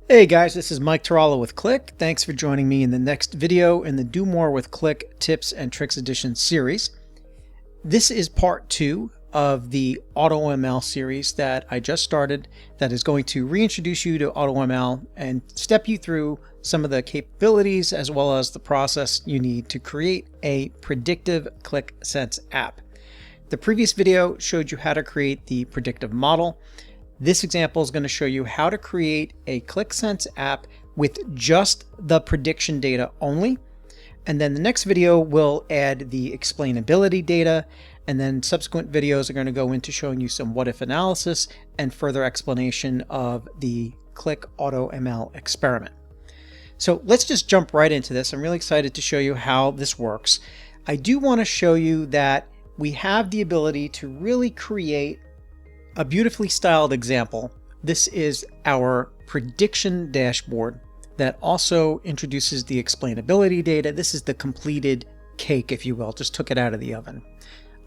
Hey guys, this is Mike Tarallo with Qlik. Thanks for joining me in the next video in the Do More with Qlik Tips and Tricks Edition series. This is part 2 of the AutoML series that I just started that is going to reintroduce you to AutoML and step you through some of the capabilities as well as the process you need to create a predictive Qlik Sense app. The previous video showed you how to create the predictive model. This example is going to show you how to create a Qlik Sense app with just the prediction data only. And then the next video will add the explainability data, and then subsequent videos are going to go into showing you some what-if analysis and further explanation of the Qlik AutoML experiment. So let's just jump right into this. I'm really excited to show you how this works. I do want to show you that we have the ability to really create a beautifully styled example. This is our prediction dashboard that also introduces the explainability data. This is the completed cake, if you will, just took it out of the oven.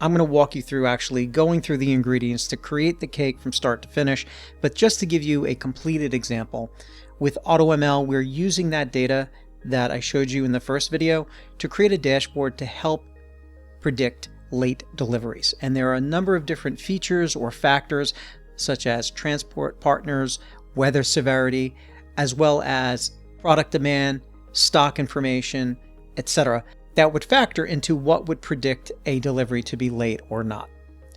I'm going to walk you through actually going through the ingredients to create the cake from start to finish, but just to give you a completed example. With AutoML, we're using that data that I showed you in the first video to create a dashboard to help predict late deliveries. And there are a number of different features or factors such as transport partners, weather severity, as well as product demand, stock information, etc. that would factor into what would predict a delivery to be late or not.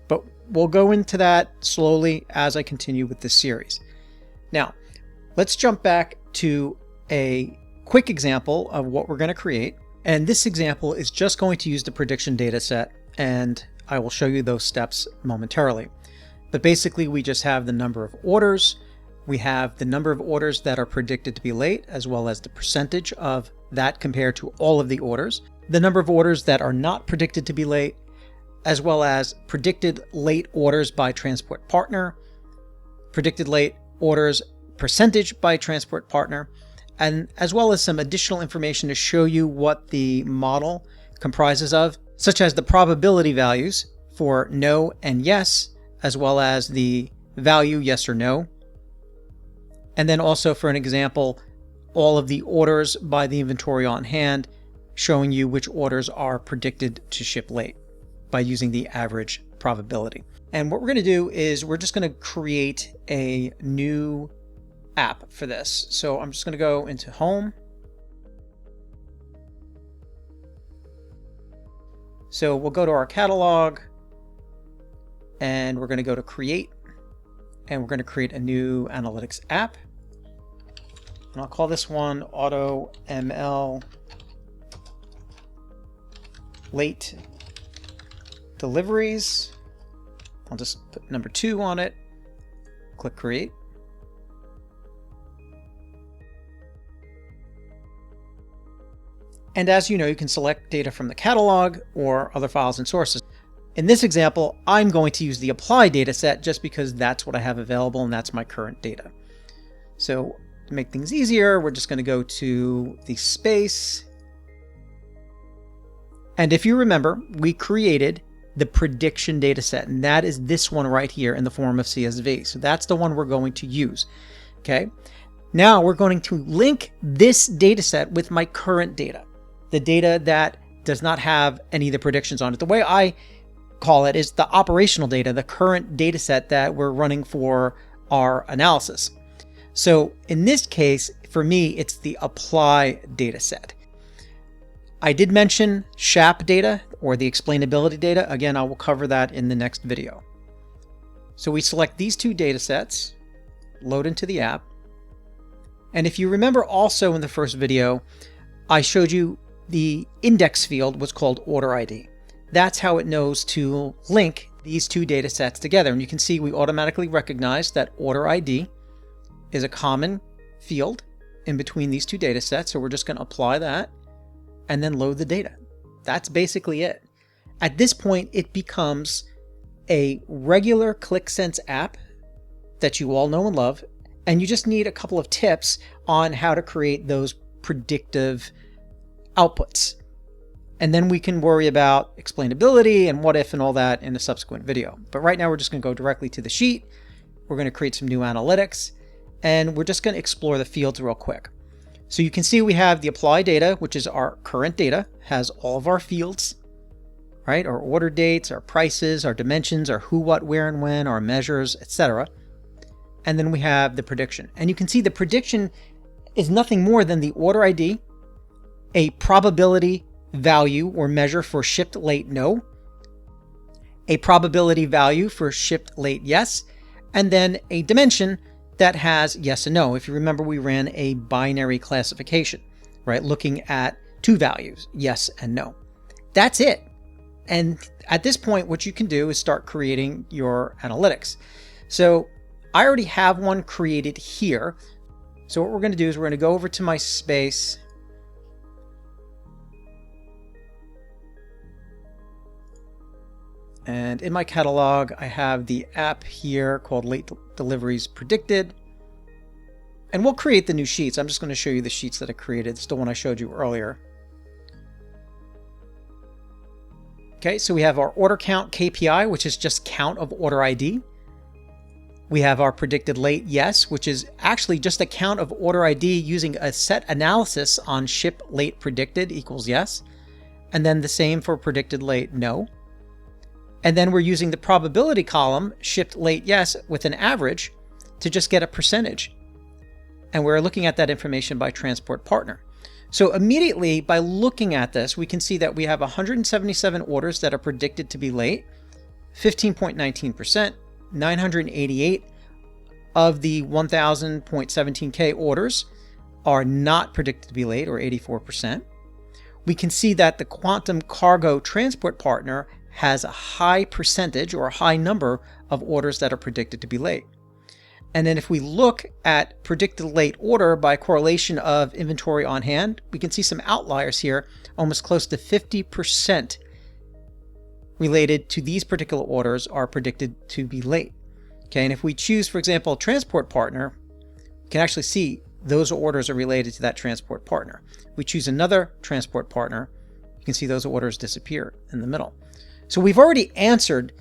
But we'll go into that slowly as I continue with this series. Now, let's jump back to a quick example of what we're going to create. And this example is just going to use the prediction data set, and I will show you those steps momentarily. But basically, we just have the number of orders. We have the number of orders that are predicted to be late, as well as the percentage of that compared to all of the orders. The number of orders that are not predicted to be late, as well as predicted late orders by transport partner, predicted late orders percentage by transport partner, and as well as some additional information to show you what the model comprises of, such as the probability values for no and yes, as well as the value yes or no. And then also, for an example, all of the orders by the inventory on hand, showing you which orders are predicted to ship late by using the average probability. And what we're going to do is we're just going to create a new app for this. So I'm just going to go into Home. So we'll go to our catalog and we're going to go to Create, and we're going to create a new analytics app. And I'll call this one AutoML Late Deliveries. I'll just put number 2 on it, click Create. And as you know, you can select data from the catalog or other files and sources. In this example, I'm going to use the apply data set just because that's what I have available and that's my current data. So to make things easier, we're just going to go to the space. And if you remember, we created the prediction data set, and that is this one right here in the form of CSV. So that's the one we're going to use. Okay. Now we're going to link this data set with my current data. The data that does not have any of the predictions on it. The way I call it is the operational data, the current data set that we're running for our analysis. So in this case, for me, it's the apply data set. I did mention SHAP data or the explainability data. Again, I will cover that in the next video. So we select these two data sets, load into the app. And if you remember also in the first video, I showed you the index field was called order ID. That's how it knows to link these two data sets together. And you can see we automatically recognize that order ID is a common field in between these two data sets. So we're just going to apply that and then load the data. That's basically it. At this point, it becomes a regular Qlik Sense app that you all know and love. And you just need a couple of tips on how to create those predictive outputs. And then we can worry about explainability and what if and all that in a subsequent video. But right now we're just going to go directly to the sheet. We're going to create some new analytics. and we're just going to explore the fields real quick. So you can see we have the apply data, which is our current data, has all of our fields, right? Our order dates, our prices, our dimensions, our who, what, where, and when, our measures, etc. And then we have the prediction. And you can see the prediction is nothing more than the order ID, a probability value or measure for shipped late no, a probability value for shipped late yes, and then a dimension that has yes and no. If you remember, we ran a binary classification, right? Looking at two values, yes and no. That's it. And at this point, what you can do is start creating your analytics. So I already have one created here. So what we're going to do is we're going to go over to my space. And in my catalog, I have the app here called Late Deliveries Predicted. And we'll create the new sheets. I'm just going to show you the sheets that I created. It's the one I showed you earlier. Okay, so we have our order count KPI, which is just count of order ID. We have our predicted late yes, which is actually just a count of order ID using a set analysis on ship late predicted equals yes. And then the same for predicted late no. And then we're using the probability column, shipped late yes, with an average to just get a percentage. And we're looking at that information by transport partner. So immediately by looking at this, we can see that we have 177 orders that are predicted to be late, 15.19%, 988 of the 1,000.17K orders are not predicted to be late, or 84%. We can see that the Quantum Cargo transport partner has a high percentage or a high number of orders that are predicted to be late. And then if we look at predicted late order by correlation of inventory on hand, we can see some outliers here, almost close to 50% related to these particular orders are predicted to be late. Okay, and if we choose, for example, a transport partner, we can actually see those orders are related to that transport partner. We choose another transport partner, you can see those orders disappear in the middle. So we've already answered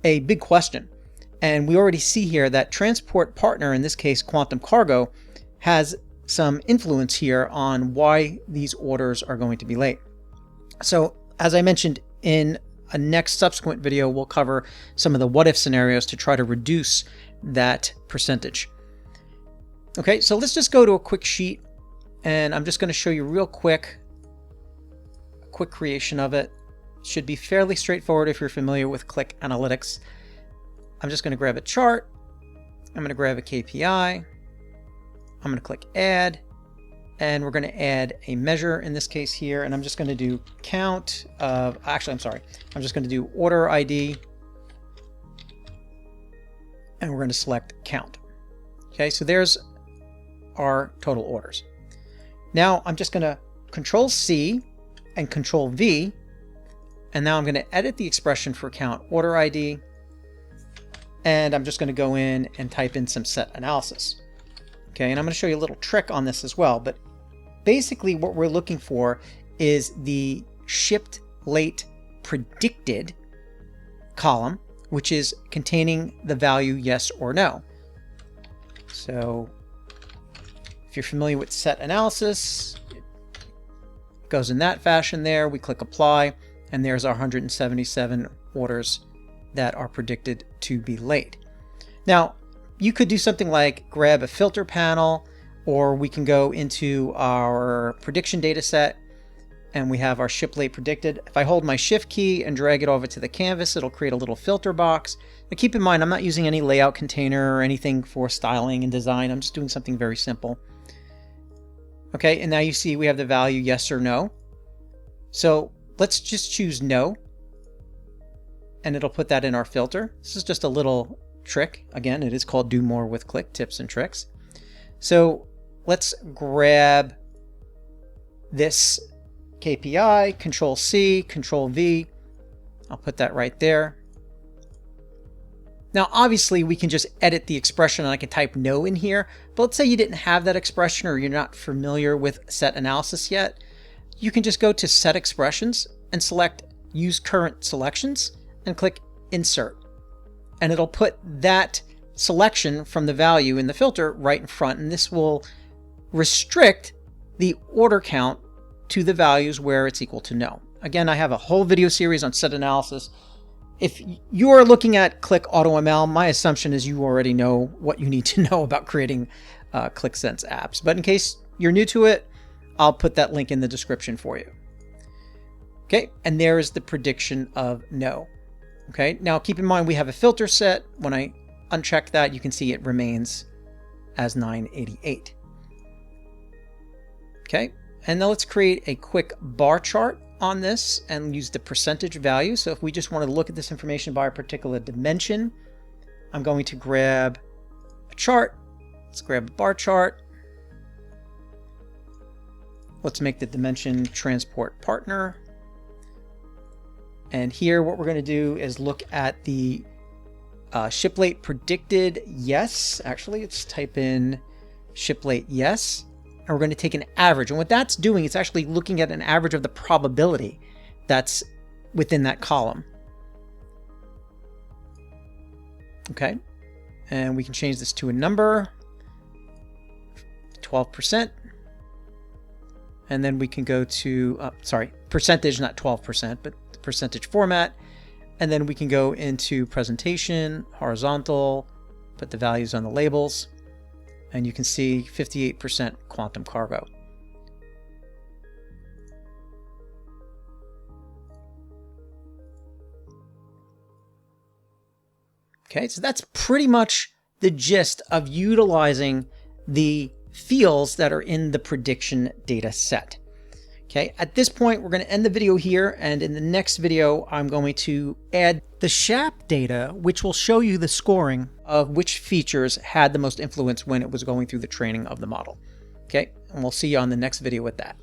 a big question. And we already see here that transport partner, in this case Quantum Cargo, has some influence here on why these orders are going to be late. So as I mentioned, in a next subsequent video, we'll cover some of the what if scenarios to try to reduce that percentage. Okay, so let's just go to a quick sheet, and I'm just going to show you real quick a quick creation of it. Should be fairly straightforward if you're familiar with Qlik Analytics. I'm just going to grab a chart. I'm going to grab a KPI. I'm going to click add, and we're going to add a measure in this case here. And I'm just going to do count of, actually, I'm sorry. I'm just going to do order ID, and we're going to select count. Okay, so there's our total orders. Now I'm just going to Control C and Control V, and now I'm going to edit the expression for count order ID. And I'm just going to go in and type in some set analysis. Okay, and I'm going to show you a little trick on this as well. But basically what we're looking for is the shipped late predicted column, which is containing the value yes or no. So if you're familiar with set analysis, it goes in that fashion there. We click apply, and there's our 177 orders that are predicted to be late. Now, you could do something like grab a filter panel, or we can go into our prediction data set and we have our ship late predicted. If I hold my shift key and drag it over to the canvas, it'll create a little filter box. But keep in mind, I'm not using any layout container or anything for styling and design. I'm just doing something very simple. Okay, and now you see we have the value yes or no. So let's just choose no, and it'll put that in our filter. This is just a little trick. Again, it is called Do More with Qlik, tips and tricks. So let's grab this KPI, Control C, Control V. I'll put that right there. Now, obviously, we can just edit the expression, and I can type no in here. But let's say you didn't have that expression, or you're not familiar with set analysis yet. You can just go to Set Expressions and select Use Current Selections and click Insert. And it'll put that selection from the value in the filter right in front, and this will restrict the order count to the values where it's equal to no. Again, I have a whole video series on set analysis. If you are looking at Qlik AutoML, my assumption is you already know what you need to know about creating Qlik Sense apps. But in case you're new to it, I'll put that link in the description for you. Okay, and there is the prediction of no. Okay, now keep in mind we have a filter set. When I uncheck that, you can see it remains as 988. Okay, and now let's create a quick bar chart on this and use the percentage value. So if we just want to look at this information by a particular dimension, I'm going to grab a chart. Let's grab a bar chart. Let's make the dimension transport partner. And here what we're going to do is look at the ship late predicted yes. Actually, let's type in ship late yes. And we're going to take an average. And what that's doing, it's actually looking at an average of the probability that's within that column. Okay. And we can change this to a number, 12%. And then we can go to, percentage, not 12%, but the percentage format. And then we can go into presentation, horizontal, put the values on the labels. And you can see 58% quantum cargo. Okay, so that's pretty much the gist of utilizing the fields that are in the prediction data set. Okay, at this point, we're going to end the video here, and in the next video, I'm going to add the SHAP data, which will show you the scoring of which features had the most influence when it was going through the training of the model. Okay, and we'll see you on the next video with that.